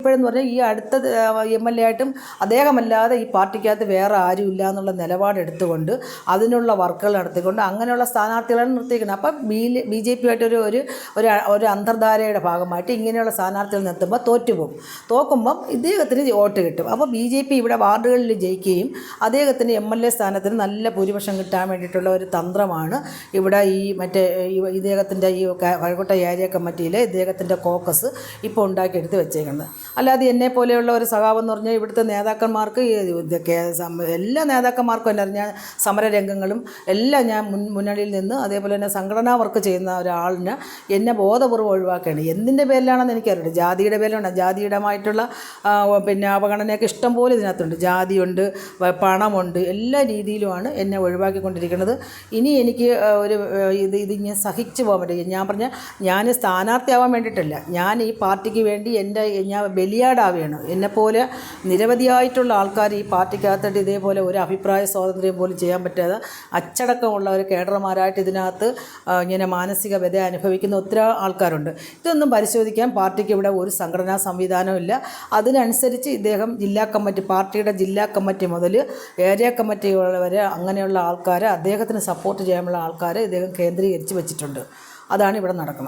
ഇപ്പോഴെന്ന് പറഞ്ഞാൽ ഈ അടുത്ത MLA ആയിട്ടും അദ്ദേഹമല്ലാതെ ഈ പാർട്ടിക്കകത്ത് വേറെ ആരുമില്ല എന്നുള്ള നിലപാടെടുത്തുകൊണ്ട് അതിനുള്ള വർക്കുകൾ നടത്തിക്കൊണ്ട് അങ്ങനെയുള്ള സ്ഥാനാർത്ഥികളാണ് നിർത്തിയിരിക്കുന്നത്. അപ്പം BJP ആയിട്ടൊരു ഒരു ഒരു അന്തർധാരയുടെ ഭാഗമായിട്ട് ഇങ്ങനെയുള്ള സ്ഥാനാർത്ഥികൾ നിർത്തുമ്പോൾ തോക്കുമ്പം ഇദ്ദേഹത്തിന് വോട്ട് കിട്ടും. അപ്പോൾ BJP ഇവിടെ വാർഡുകളിൽ ജയിക്കുകയും അദ്ദേഹത്തിന് MLA സ്ഥാനത്തിന് നല്ല ഭൂരിപക്ഷം കിട്ടാൻ വേണ്ടിയിട്ടുള്ള ഒരു തന്ത്രമാണ് ഇവിടെ ഈ ഇദ്ദേഹത്തിൻ്റെ ഈ കഴക്കൂട്ടം ഏരിയ കമ്മിറ്റിയിലെ ഇദ്ദേഹത്തിൻ്റെ കോക്കസ് ഇപ്പോൾ ഉണ്ടാക്കിയെടുത്ത് വെച്ചേക്കുന്നത്. അല്ലാതെ എന്നെ പോലെയുള്ള ഒരു സഖാവെന്ന് പറഞ്ഞാൽ ഇവിടുത്തെ നേതാക്കന്മാർക്ക് ഇതൊക്കെ എല്ലാ നേതാക്കന്മാർക്കും എന്നെ ഞാൻ സമരരംഗങ്ങളും എല്ലാം ഞാൻ മുന്നണിയിൽ നിന്ന് അതേപോലെ തന്നെ സംഘടനാ വർക്ക് ചെയ്യുന്ന ഒരാളിനെ എന്നെ ബോധപൂർവ്വം ഒഴിവാക്കുകയാണ്. എന്തിൻ്റെ പേരിലാണെന്ന് എനിക്കറിയില്ല. ജാതിയുടെ പേരിലാണ്. ജാതിയുടേതായിട്ടുള്ള അവഗണനയൊക്കെ ഇഷ്ടം പോലെ ഇതിനകത്തുണ്ട്. ജാതിയുണ്ട്, പണമുണ്ട്, എല്ലാ രീതിയിലുമാണ് എന്നെ ഒഴിവാക്കിക്കൊണ്ടിരിക്കുന്നത്. ഇനി എനിക്ക് ഇത് ഞാൻ സഹിച്ചു പോകാൻ പറ്റില്ല. ഞാൻ സ്ഥാനാർത്ഥിയാവാൻ വേണ്ടിയിട്ടല്ല, ഞാൻ ഈ പാർട്ടിക്ക് വേണ്ടി ഞാൻ ബലിയാടാവുകയാണ്. എന്നെപ്പോലെ നിരവധിയായിട്ടുള്ള ആൾക്കാർ ഈ പാർട്ടിക്കകത്തിട്ട് ഇതേപോലെ ഒരു അഭിപ്രായ സ്വാതന്ത്ര്യം പോലും ചെയ്യാൻ പറ്റാതെ അച്ചടക്കമുള്ള ഒരു കേഡർമാരായിട്ട് ഇതിനകത്ത് ഇങ്ങനെ മാനസിക വ്യത അനുഭവിക്കുന്ന ഒത്തിരി ആൾക്കാരുണ്ട്. ഇതൊന്നും പരിശോധിക്കാൻ പാർട്ടിക്ക് ഇവിടെ ഒരു സംഘടനാ സംവിധാനവും ഇല്ല. അതിനനുസരിച്ച് ഇദ്ദേഹം പാർട്ടിയുടെ ജില്ലാ കമ്മിറ്റി മുതൽ ഏരിയ കമ്മിറ്റി വരെ അങ്ങനെയുള്ള ആൾക്കാരെ അദ്ദേഹത്തിന് സപ്പോർട്ട് ചെയ്യാനുള്ള ആൾക്കാരെ ഇദ്ദേഹം കേന്ദ്രീകരിച്ച് വെച്ചിട്ടുണ്ട്. അതാണ് ഇവിടെ നടക്കുന്നത്.